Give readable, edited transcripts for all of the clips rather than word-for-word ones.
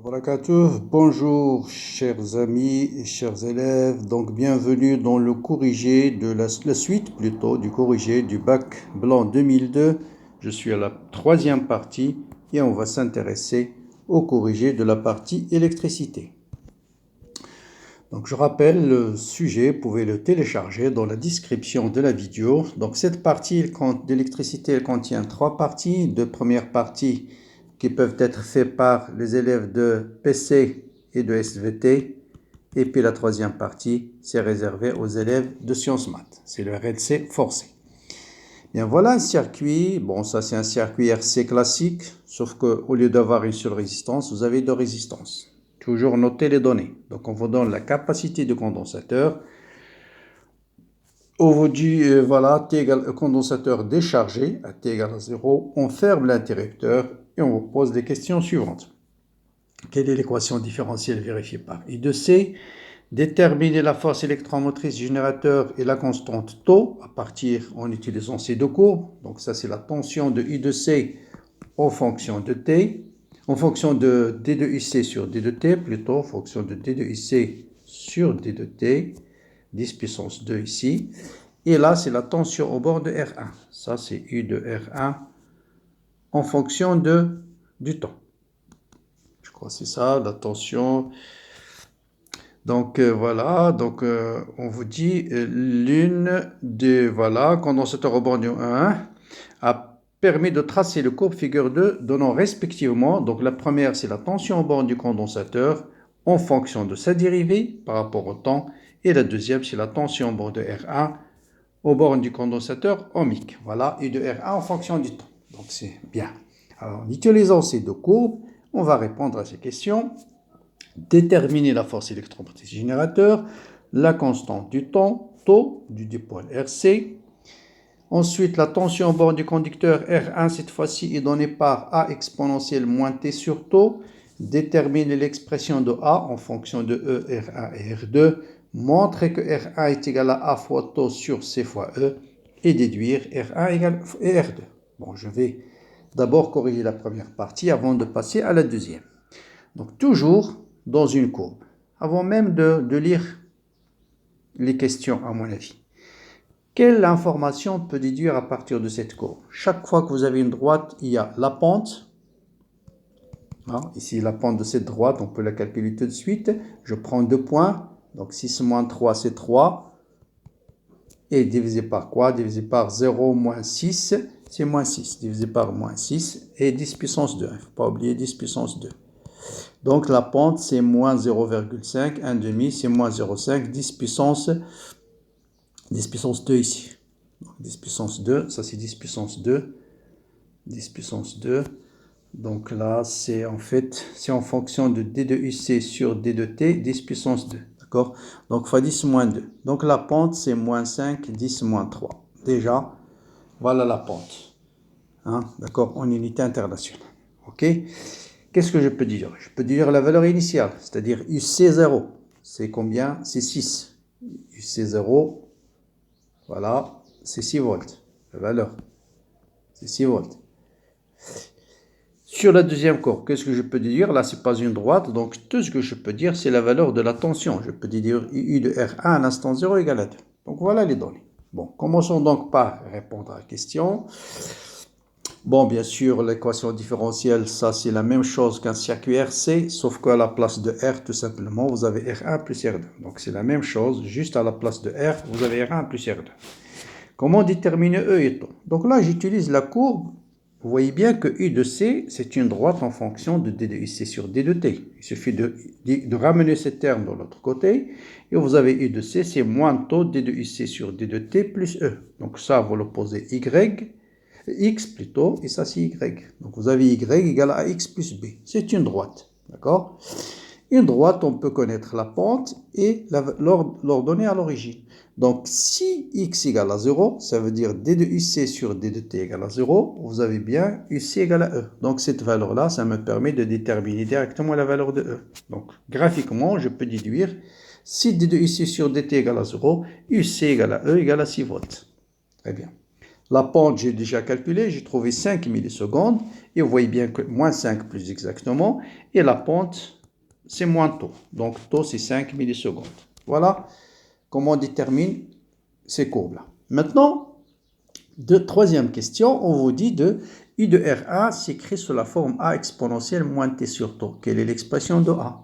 Barakatuh. Bonjour chers amis et chers élèves, donc bienvenue dans le corrigé de la suite plutôt du corrigé du bac blanc 2002. Je suis à la troisième partie et on va s'intéresser au corrigé de la partie électricité. Donc je rappelle le sujet, vous pouvez le télécharger dans la description de la vidéo. Donc cette partie d'électricité elle contient trois parties. Deux premières parties qui peuvent être faits par les élèves de PC et de SVT. Et puis la troisième partie, c'est réservé aux élèves de sciences maths. C'est le RLC forcé. Bien, voilà un circuit. Bon, ça c'est un circuit RC classique, sauf qu'au lieu d'avoir une seule résistance, vous avez deux résistances. Toujours noter les données. Donc on vous donne la capacité du condensateur. On vous dit, voilà, T égale condensateur déchargé, à T égale à 0. On ferme l'interrupteur et on vous pose les questions suivantes. Quelle est l'équation différentielle vérifiée par I de C? Déterminer la force électromotrice du générateur et la constante taux à partir en utilisant ces deux courbes. Donc ça c'est la tension de I de C en fonction de T, en fonction de D de IC sur D de T, plutôt en fonction de D de IC sur D de T, 10 puissance 2 ici. Et là c'est la tension au bord de R1. Ça c'est U de R1 en fonction du temps. Je crois que c'est ça, la tension. Donc voilà, donc on vous dit l'une des, voilà, condensateur au bord du 1 a permis de tracer le courbe figure 2 donnant respectivement, donc la première c'est la tension au bord du condensateur en fonction de sa dérivée par rapport au temps, et la deuxième c'est la tension au bord de R1 au bord du condensateur ohmique. Voilà, U de R1 en fonction du temps. Donc c'est bien. Alors en utilisant ces deux courbes, on va répondre à ces questions. Déterminer la force électromotrice du générateur, la constante du temps, taux du dipôle RC. Ensuite, la tension au bord du conducteur R1, cette fois-ci, est donnée par A exponentielle moins T sur taux. Déterminer l'expression de A en fonction de E, R1 et R2. Montrer que R1 est égal à A fois taux sur C fois E. Et déduire R1 égale et R2. Bon, je vais d'abord corriger la première partie avant de passer à la deuxième. Donc, toujours dans une courbe, avant même de lire les questions, à mon avis. Quelle information on peut déduire à partir de cette courbe? Chaque fois que vous avez une droite, il y a la pente. Ici, la pente de cette droite, on peut la calculer tout de suite. Je prends 2 points. Donc, 6 moins 3, c'est 3. Et divisé par quoi? Divisé par 0 moins 6, c'est moins 6. Divisé par moins 6 et 10 puissance 2. Il ne faut pas oublier 10 puissance 2. Donc, la pente, c'est moins 0,5. 1 demi, c'est moins 0,5. 10 puissance 2 ici. Donc 10 puissance 2, ça c'est 10 puissance 2. 10 puissance 2. Donc là, c'est en fait, c'est en fonction de D de UC sur D de T, 10 puissance 2. D'accord? Donc fois 10 moins 2. Donc la pente, c'est moins 5, 10 moins 3. Déjà, voilà la pente. D'accord? En unité internationale. Ok? Qu'est-ce que je peux dire? Je peux dire la valeur initiale, c'est-à-dire UC0. C'est combien? C'est 6. UC0, voilà, c'est 6 volts. La valeur, c'est 6 volts. Sur la deuxième courbe, qu'est-ce que je peux dire? Là, ce n'est pas une droite, donc tout ce que je peux dire, c'est la valeur de la tension. Je peux dire U de R1 à l'instant 0 égale à 2. Donc voilà les données. Bon, commençons donc par répondre à la question. Bon, bien sûr, l'équation différentielle, ça c'est la même chose qu'un circuit RC, sauf qu'à la place de R, tout simplement, vous avez R1 plus R2. Donc c'est la même chose, juste à la place de R, vous avez R1 plus R2. Comment déterminer E et taux? Donc là, j'utilise la courbe. Vous voyez bien que U de C, c'est une droite en fonction de D de IC sur D de T. Il suffit de ramener ces termes de l'autre côté. Et vous avez U de C, c'est moins taux D de IC sur D de T plus E. Donc ça, vous l'opposez X plutôt, et ça c'est Y. Donc vous avez Y égale à X plus B. C'est une droite. D'accord? Une droite, on peut connaître la pente et l'ordonnée à l'origine. Donc, si x égale à 0, ça veut dire d de uc sur d de t égale à 0, vous avez bien uc égale à e. Donc, cette valeur-là, ça me permet de déterminer directement la valeur de e. Donc, graphiquement, je peux déduire, si d de uc sur dt égale à 0, uc égale à e égale à 6 volts. Très bien. La pente, j'ai déjà calculé, j'ai trouvé 5 millisecondes. Et vous voyez bien que moins 5 plus exactement. Et la pente, c'est moins taux. Donc, taux, c'est 5 millisecondes. Voilà comment on détermine ces courbes-là. Maintenant, troisième question, on vous dit de I de R1 s'écrit sous la forme A exponentielle moins T sur taux. Quelle est l'expression de A?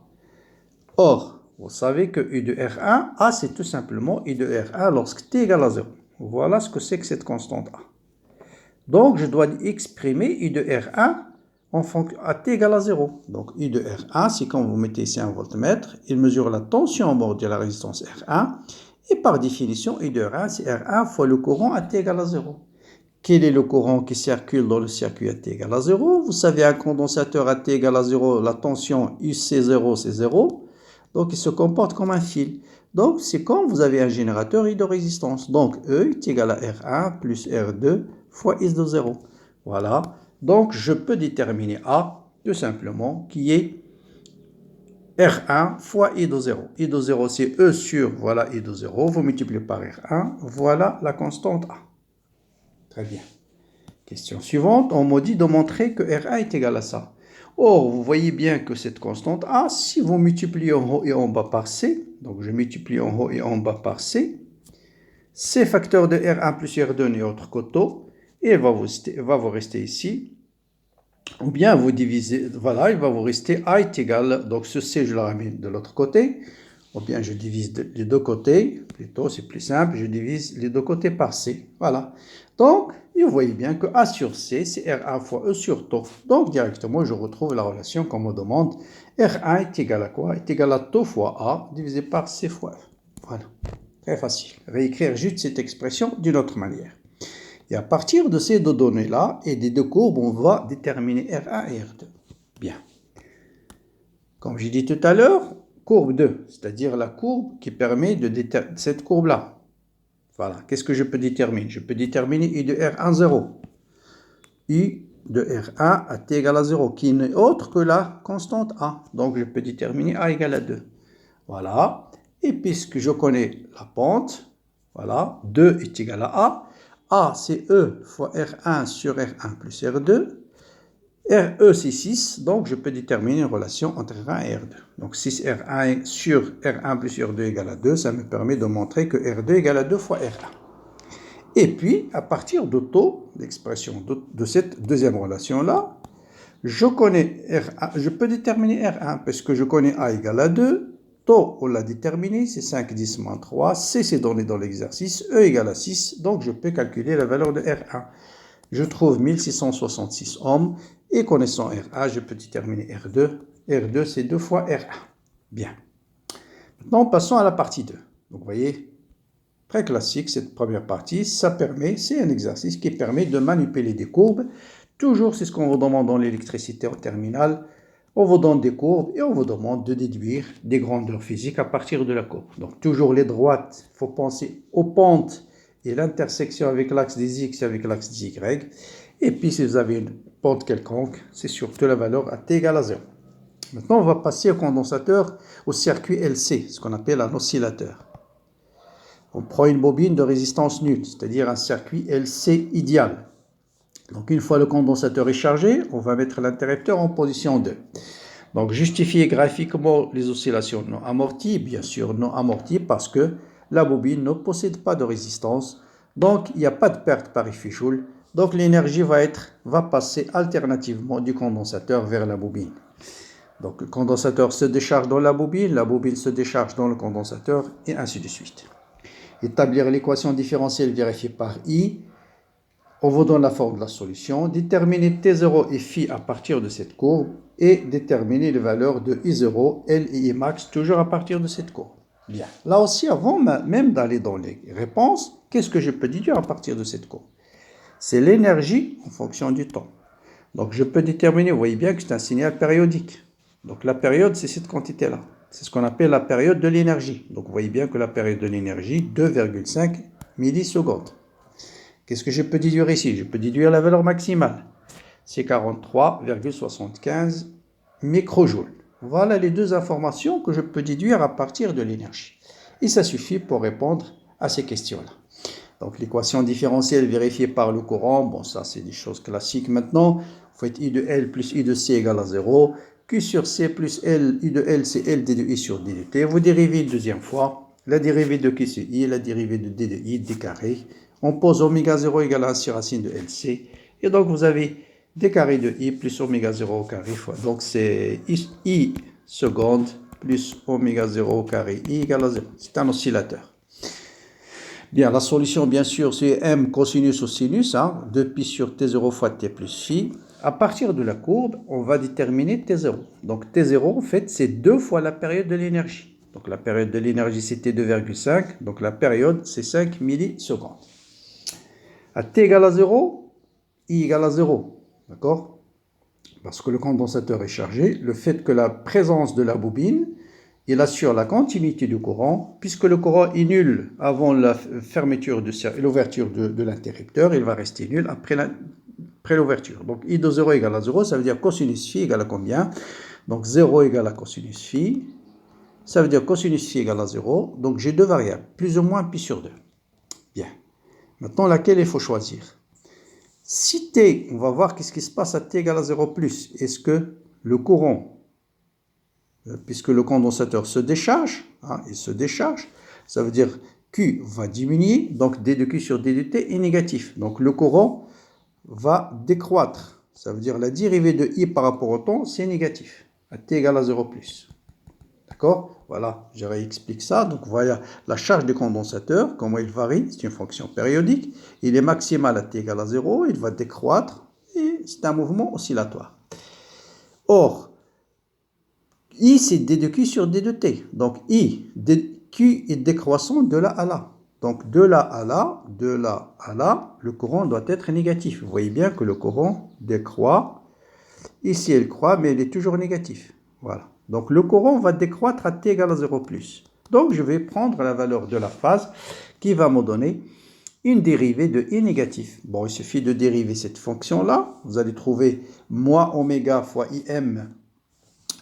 Or, vous savez que I de R1, A c'est tout simplement I de R1 lorsque T égale à 0. Voilà ce que c'est que cette constante A. Donc, je dois exprimer I de R1 en fonction à T égale à 0. Donc, I de R1, c'est quand vous mettez ici un voltmètre, il mesure la tension en bord de la résistance R1, et par définition, I de R1, c'est R1 fois le courant à T égale à 0. Quel est le courant qui circule dans le circuit à T égale à 0? Vous savez, un condensateur à T égale à 0, la tension UC0, c'est 0. Donc, il se comporte comme un fil. Donc, c'est quand vous avez un générateur I de résistance. Donc, E est égal à R1 plus R2 fois I de 0. Voilà. Donc, je peux déterminer A, tout simplement, qui est R1 fois I de 0. I de 0, c'est E sur, voilà, I de 0. Vous multipliez par R1. Voilà la constante A. Très bien. Question suivante. On m'a dit de montrer que R1 est égal à ça. Or, vous voyez bien que cette constante A, si vous multipliez en haut et en bas par C, donc je multiplie en haut et en bas par C, C facteur de R1 plus R2 n'est autre qu'auto, et il va vous rester ici. Ou bien vous divisez, voilà, il va vous rester A est égal, donc ce C, je le ramène de l'autre côté, ou bien je divise les deux côtés, plutôt c'est plus simple, je divise les deux côtés par C, voilà. Donc, vous voyez bien que A sur C, c'est R1 fois E sur taux. Donc, directement, je retrouve la relation qu'on me demande. R1 est égal à quoi? Est égal à taux fois A divisé par C fois F. Voilà, très facile. Réécrire juste cette expression d'une autre manière. Et à partir de ces deux données-là et des deux courbes, on va déterminer R1 et R2. Bien. Comme j'ai dit tout à l'heure, courbe 2, c'est-à-dire la courbe qui permet de déterminer cette courbe-là. Voilà, qu'est-ce que je peux déterminer? Je peux déterminer I de R1, 0. I de R1 à T égale à 0, qui n'est autre que la constante A. Donc, je peux déterminer A égale à 2. Voilà. Et puisque je connais la pente, voilà, 2 est égal à A. A, c'est E fois R1 sur R1 plus R2. RE, c'est 6, donc je peux déterminer une relation entre R1 et R2. Donc 6R1 sur R1 plus R2 égale à 2, ça me permet de montrer que R2 égale à 2 fois R1. Et puis, à partir de taux, l'expression de cette deuxième relation-là, je peux déterminer R1 parce que je connais A égale à 2, taux, on l'a déterminé, c'est 5, 10 moins 3, C, c'est donné dans l'exercice, E égale à 6, donc je peux calculer la valeur de R1. Je trouve 1666 ohms. Et connaissant R1, je peux déterminer R2. R2, c'est 2 fois R1. Bien. Maintenant, passons à la partie 2. Donc, vous voyez, très classique, cette première partie. C'est un exercice qui permet de manipuler des courbes. Toujours, c'est ce qu'on vous demande dans l'électricité en terminale. On vous donne des courbes et on vous demande de déduire des grandeurs physiques à partir de la courbe. Donc, toujours les droites, il faut penser aux pentes et l'intersection avec l'axe des X et avec l'axe des Y. Et puis, si vous avez une pente quelconque, c'est surtout la valeur à T égale à 0. Maintenant, on va passer au condensateur, au circuit LC, ce qu'on appelle un oscillateur. On prend une bobine de résistance nulle, c'est-à-dire un circuit LC idéal. Donc, une fois le condensateur est chargé, on va mettre l'interrupteur en position 2. Donc, justifier graphiquement les oscillations non amorties, bien sûr non amorties, parce que la bobine ne possède pas de résistance. Donc, il n'y a pas de perte par effet Joule. Donc, l'énergie va passer alternativement du condensateur vers la bobine. Donc, le condensateur se décharge dans la bobine se décharge dans le condensateur, et ainsi de suite. Établir l'équation différentielle vérifiée par I. On vous donne la forme de la solution. Déterminer T0 et Φ à partir de cette courbe et déterminer les valeurs de I0, L et I max toujours à partir de cette courbe. Bien. Là aussi, avant même d'aller dans les réponses, qu'est-ce que je peux déduire à partir de cette courbe? C'est l'énergie en fonction du temps. Donc, je peux déterminer, vous voyez bien que c'est un signal périodique. Donc, la période, c'est cette quantité-là. C'est ce qu'on appelle la période de l'énergie. Donc, vous voyez bien que la période de l'énergie, 2,5 millisecondes. Qu'est-ce que je peux déduire ici? Je peux déduire la valeur maximale. C'est 43,75 microjoules. Voilà les deux informations que je peux déduire à partir de l'énergie. Et ça suffit pour répondre à ces questions-là. Donc l'équation différentielle vérifiée par le courant, bon ça c'est des choses classiques maintenant. Vous faites I de L plus I de C égale à 0. Q sur C plus L, I de L c'est L d de I sur d de T. Vous dérivez une deuxième fois. La dérivée de Q sur I, la dérivée de d de I, d carré. On pose oméga 0 égale à 1 racine de LC. Et donc vous avez d carré de I plus oméga 0 au carré fois. Donc c'est I seconde plus oméga 0 au carré I égale à 0. C'est un oscillateur. Bien, la solution, bien sûr, c'est m cosinus au sinus, 2pi sur t0 fois t plus phi. À partir de la courbe, on va déterminer t0. Donc t0, en fait, c'est 2 fois la période de l'énergie. Donc la période de l'énergie, c'est t2,5. Donc la période, c'est 5 millisecondes. À t égale à 0, I égale à 0. D'accord? Parce que le condensateur est chargé. Le fait que la présence de la bobine, il assure la continuité du courant, puisque le courant est nul avant la fermeture de l'ouverture de l'interrupteur, il va rester nul après l'ouverture. Donc I de 0 égale à 0, ça veut dire cosinus phi égale à combien? Donc 0 égale à cosinus phi, ça veut dire cosinus phi égale à 0, donc j'ai deux variables, plus ou moins pi sur 2. Bien. Maintenant, laquelle il faut choisir? Si t, on va voir qu'est-ce qui se passe à t égale à 0 plus. Est-ce que le courant, puisque le condensateur se décharge, il se décharge, ça veut dire Q va diminuer, donc d de Q sur d de T est négatif. Donc le courant va décroître, ça veut dire la dérivée de I par rapport au temps, c'est négatif, à T égale à 0 plus. D'accord? Voilà, je réexplique ça. Donc voilà la charge du condensateur, comment il varie, c'est une fonction périodique. Il est maximal à T égale à 0, il va décroître, et c'est un mouvement oscillatoire. Or, I, c'est d de Q sur d de T. Donc, Q est décroissant de là à là. Donc, de là à là, le courant doit être négatif. Vous voyez bien que le courant décroît. Ici, il croît, mais il est toujours négatif. Voilà. Donc, le courant va décroître à t égale à 0 plus. Donc, je vais prendre la valeur de la phase qui va me donner une dérivée de I négatif. Bon, il suffit de dériver cette fonction-là. Vous allez trouver moins oméga fois IM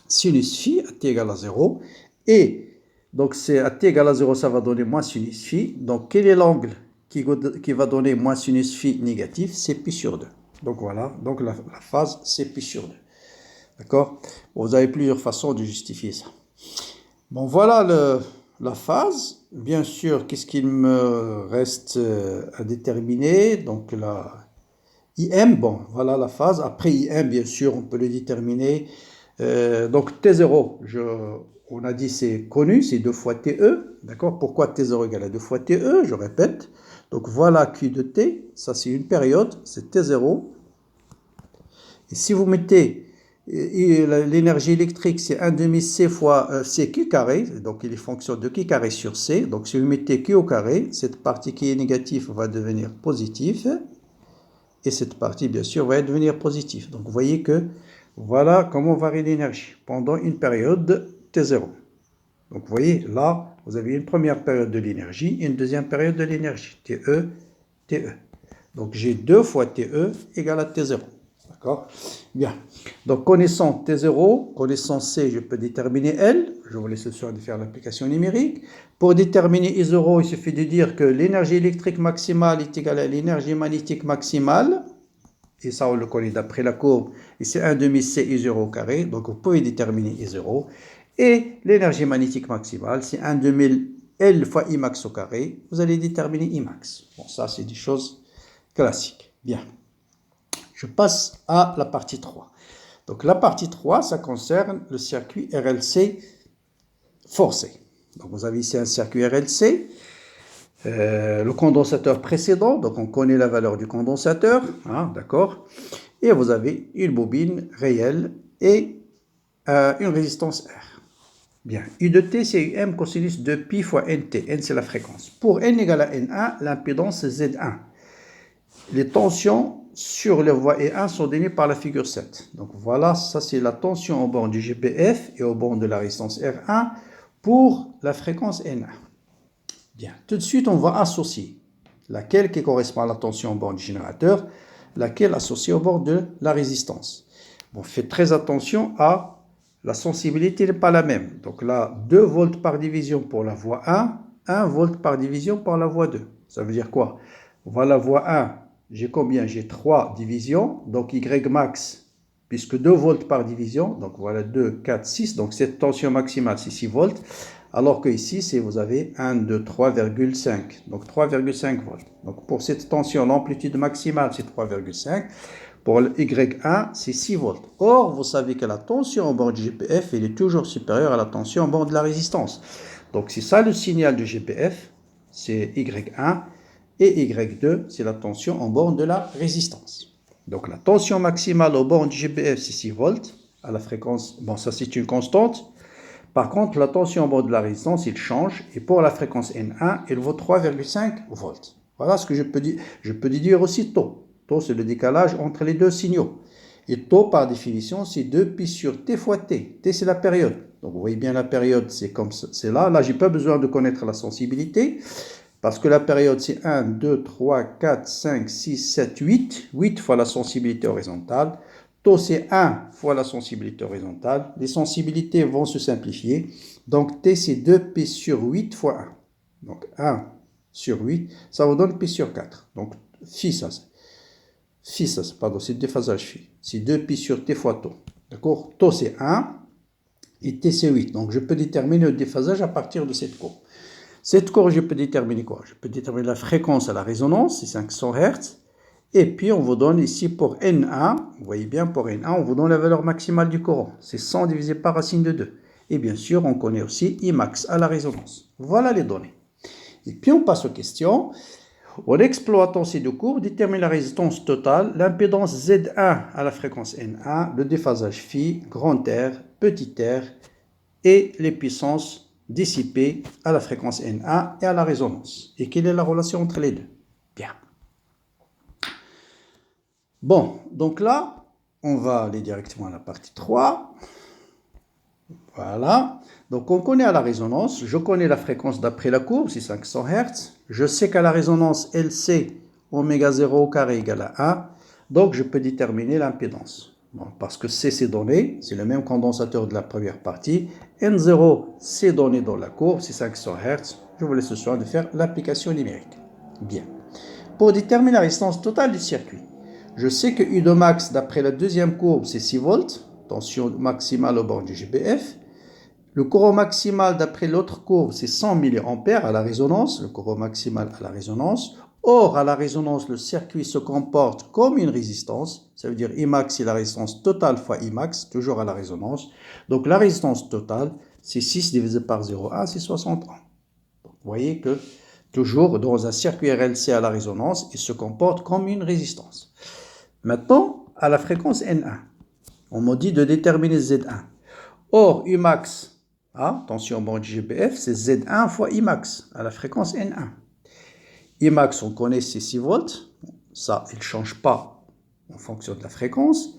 sinus phi à t égale à 0. Et donc, c'est à t égale à 0, ça va donner moins sinus phi. Donc, quel est l'angle qui va donner moins sinus phi négatif? C'est pi sur 2. Donc, voilà. Donc, la phase, c'est pi sur 2. D'accord? Bon, vous avez plusieurs façons de justifier ça. Bon, voilà la phase. Bien sûr, qu'est-ce qu'il me reste à déterminer? Donc, la IM, bon, voilà la phase. Après IM, bien sûr, on peut le déterminer. Donc T0, on a dit c'est connu, c'est 2 fois TE. D'accord? Pourquoi T0 égale à 2 fois TE? Je répète. Donc voilà Q de T, ça c'est une période, c'est T0. Et si vous mettez l'énergie électrique, c'est 1 demi C fois C Q carré, donc il est fonction de Q carré sur C. Donc si vous mettez Q au carré, cette partie qui est négative va devenir positive. Et cette partie, bien sûr, va devenir positive. Donc vous voyez que voilà comment varie l'énergie pendant une période T0. Donc vous voyez, là, vous avez une première période de l'énergie et une deuxième période de l'énergie, TE, TE. Donc j'ai 2 fois TE égale à T0. D'accord? Bien. Donc connaissant T0, connaissant C, je peux déterminer L. Je vous laisse le soin de faire l'application numérique. Pour déterminer I0, il suffit de dire que l'énergie électrique maximale est égale à l'énergie magnétique maximale. Et ça, on le connaît d'après la courbe. Et c'est 1 demi C I0 au carré. Donc, vous pouvez déterminer I0. Et l'énergie magnétique maximale, c'est 1 demi L fois Imax au carré. Vous allez déterminer Imax. Bon, ça, c'est des choses classiques. Bien. Je passe à la partie 3. Donc, la partie 3, ça concerne le circuit RLC forcé. Donc, vous avez ici un circuit RLC. Le condensateur précédent, donc on connaît la valeur du condensateur, d'accord? Et vous avez une bobine réelle et une résistance R. Bien, U de T, c'est M cosinus de pi fois NT. N, c'est la fréquence. Pour N égale à N1, l'impédance, c'est Z1. Les tensions sur les voies E1 sont données par la figure 7. Donc voilà, ça c'est la tension au bord du GPF et au bord de la résistance R1 pour la fréquence N1. Bien, tout de suite, on va associer laquelle qui correspond à la tension au bord du générateur, laquelle associée au bord de la résistance. Bon, faites très attention à la sensibilité n'est pas la même. Donc là, 2 volts par division pour la voie 1, 1 volt par division pour la voie 2. Ça veut dire quoi? Voilà, voie 1. J'ai combien? J'ai 3 divisions. Donc Y max, puisque 2 volts par division. Donc voilà 2, 4, 6. Donc cette tension maximale, c'est 6 volts. Alors que ici, vous avez 1, 2, 3,5. Donc 3,5 volts. Donc pour cette tension, l'amplitude maximale, c'est 3,5. Pour le Y1, c'est 6 volts. Or, vous savez que la tension en bord du GPF, elle est toujours supérieure à la tension en bord de la résistance. Donc c'est ça le signal du GPF, c'est Y1. Et Y2, c'est la tension en borne de la résistance. Donc la tension maximale au borne du GPF, c'est 6 volts. À la fréquence, bon, ça c'est une constante. Par contre, la tension en borne de la résistance, il change. Et pour la fréquence N1, elle vaut 3,5 volts. Voilà ce que je peux dire. Je peux déduire aussi taux. Taux, c'est le décalage entre les deux signaux. Et taux, par définition, c'est 2pi sur t fois t. T, c'est la période. Donc vous voyez bien la période, c'est comme ça, c'est là. Là, je n'ai pas besoin de connaître la sensibilité. Parce que la période, c'est 1, 2, 3, 4, 5, 6, 7, 8. 8 fois la sensibilité horizontale. Taux, c'est 1 fois la sensibilité horizontale. Les sensibilités vont se simplifier. Donc, T, c'est 2pi sur 8 fois 1. Donc, 1 sur 8, ça vous donne pi sur 4. Donc, phi, ça, pardon, c'est le déphasage phi. C'est 2pi sur T fois taux. D'accord? Taux, c'est 1 et T, c'est 8. Donc, je peux déterminer le déphasage à partir de cette courbe. Cette courbe, je peux déterminer quoi? Je peux déterminer la fréquence à la résonance, c'est 500 Hz. Et puis, on vous donne ici pour N1, vous voyez bien, pour N1, on vous donne la valeur maximale du courant. C'est 100 divisé par racine de 2. Et bien sûr, on connaît aussi Imax à la résonance. Voilà les données. Et puis, on passe aux questions. En exploitant ces deux courbes, détermine la résistance totale, l'impédance Z1 à la fréquence N1, le déphasage phi, grand R, petit r, et les puissances dissipées à la fréquence N1 et à la résonance. Et quelle est la relation entre les deux? Bien. Bon, donc là, on va aller directement à la partie 3. Voilà. Donc on connaît à la résonance, je connais la fréquence d'après la courbe, c'est 500 Hz. Je sais qu'à la résonance, LC, oméga 0 au carré égale à 1. Donc je peux déterminer l'impédance. Bon, parce que C, c'est donné, c'est le même condensateur de la première partie. N0, c'est donné dans la courbe, c'est 500 Hz. Je vous laisse le soin de faire l'application numérique. Bien. Pour déterminer la résistance totale du circuit, je sais que U de max, d'après la deuxième courbe, c'est 6 volts, tension maximale au bord du GPF. Le courant maximal, d'après l'autre courbe, c'est 100 mA à la résonance, le courant maximal à la résonance. Or, à la résonance, le circuit se comporte comme une résistance. Ça veut dire Imax, c'est la résistance totale fois Imax, toujours à la résonance. Donc, la résistance totale, c'est 6 divisé par 0,1, c'est 60 ohms. Donc, vous voyez que, toujours dans un circuit RLC à la résonance, il se comporte comme une résistance. Maintenant, à la fréquence N1, on m'a dit de déterminer Z1. Or, Umax, tension bord du GPF, c'est Z1 fois Imax à la fréquence N1. Imax, on connaît, c'est 6 volts. Ça, il ne change pas en fonction de la fréquence.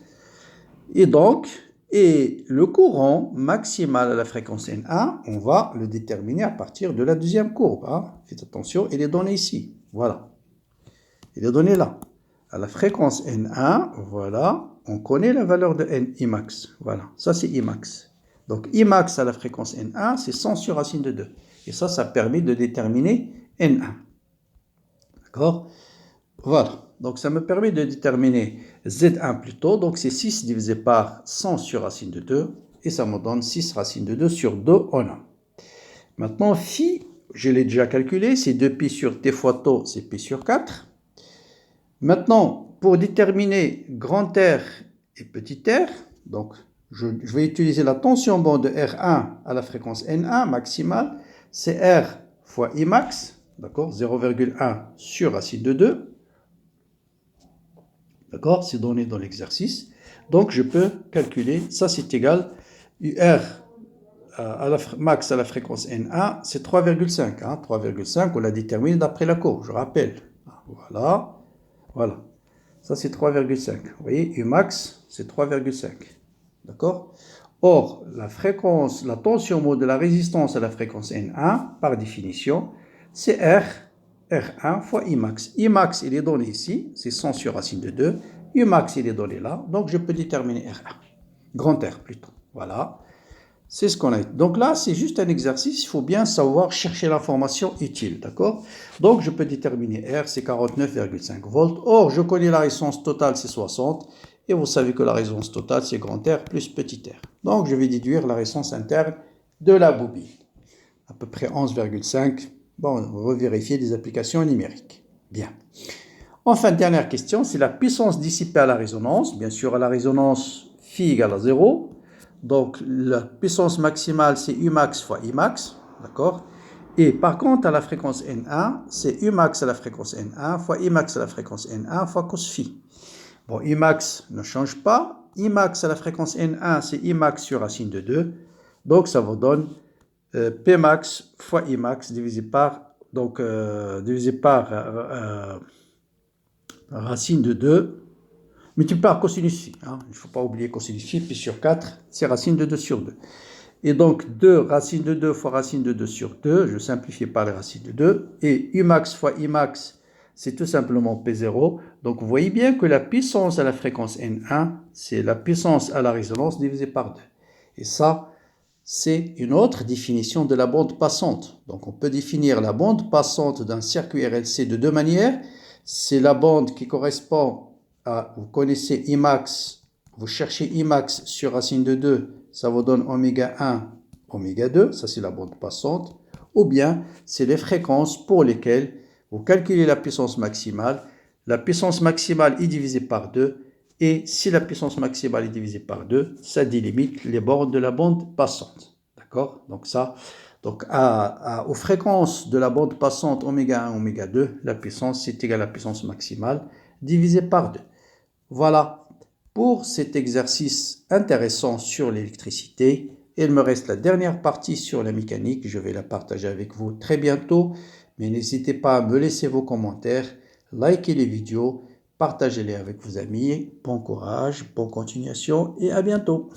Et donc, le courant maximal à la fréquence N1, on va le déterminer à partir de la deuxième courbe. Faites attention, il est donné ici. Voilà. Il est donné là. À la fréquence N1, voilà, on connaît la valeur de N Imax. Voilà, ça c'est Imax. Donc Imax à la fréquence N1, c'est 100 sur racine de 2. Et ça permet de déterminer N1. D'accord? Voilà. Donc ça me permet de déterminer Z1 plutôt. Donc c'est 6 divisé par 100 sur racine de 2. Et ça me donne 6 racine de 2 sur 2 en 1. Maintenant, phi, je l'ai déjà calculé. C'est 2pi sur t fois tau, c'est pi sur 4. Maintenant, pour déterminer grand R et petit r, donc je vais utiliser la tension bande de R1 à la fréquence N1 maximale. C'est R fois Imax. D'accord, 0,1 sur racine de 2. D'accord, c'est donné dans l'exercice. Donc, je peux calculer, ça c'est égal, UR max à la fréquence N1, c'est 3,5. 3,5, on l'a déterminé d'après la courbe, je rappelle. Voilà, voilà. Ça c'est 3,5. Vous voyez, Umax, c'est 3,5. D'accord? Or, la fréquence, la tension mode de la résistance à la fréquence N1, par définition, c'est R1 fois Imax. Imax, il est donné ici, c'est 100 sur racine de 2. Umax, il est donné là, donc je peux déterminer R1. Grand R plutôt. Voilà. C'est ce qu'on a. Donc là, c'est juste un exercice. Il faut bien savoir chercher l'information utile, d'accord? Donc, je peux déterminer R, c'est 49,5 volts. Or, je connais la résistance totale, c'est 60. Et vous savez que la résistance totale, c'est grand R plus petit r. Donc, je vais déduire la résistance interne de la bobine. À peu près 11,5. Bon, on va vérifier des applications numériques. Bien. Enfin, dernière question, c'est la puissance dissipée à la résonance. Bien sûr, à la résonance, phi égale à 0. Donc, la puissance maximale, c'est Umax fois Imax, d'accord? Et par contre, à la fréquence N1, c'est Umax à la fréquence N1 fois Imax à la fréquence N1 fois cos phi. Bon, Imax ne change pas. Imax à la fréquence N1, c'est Imax sur racine de 2. Donc, ça vous donne Pmax fois Imax divisé par, racine de 2 multiplié par cosinus phi. Hein. Il ne faut pas oublier cosinus phi, puis sur 4, c'est racine de 2 sur 2. Et donc 2 racine de 2 fois racine de 2 sur 2, je simplifie par les racines de 2. Et Umax fois Imax, c'est tout simplement P0. Donc vous voyez bien que la puissance à la fréquence N1, c'est la puissance à la résonance divisée par 2. Et ça, c'est une autre définition de la bande passante. Donc on peut définir la bande passante d'un circuit RLC de deux manières. C'est la bande qui correspond à, vous connaissez Imax, vous cherchez Imax sur racine de 2, ça vous donne oméga 1, oméga 2, ça c'est la bande passante. Ou bien c'est les fréquences pour lesquelles vous calculez la puissance maximale. La puissance maximale est divisée par 2. Et si la puissance maximale est divisée par 2, ça délimite les bornes de la bande passante. D'accord? Donc ça, aux fréquences de la bande passante oméga 1, oméga 2, la puissance est égale à la puissance maximale divisée par 2. Voilà pour cet exercice intéressant sur l'électricité. Il me reste la dernière partie sur la mécanique. Je vais la partager avec vous très bientôt. Mais n'hésitez pas à me laisser vos commentaires, likez les vidéos, partagez-les avec vos amis. Bon courage, bonne continuation et à bientôt.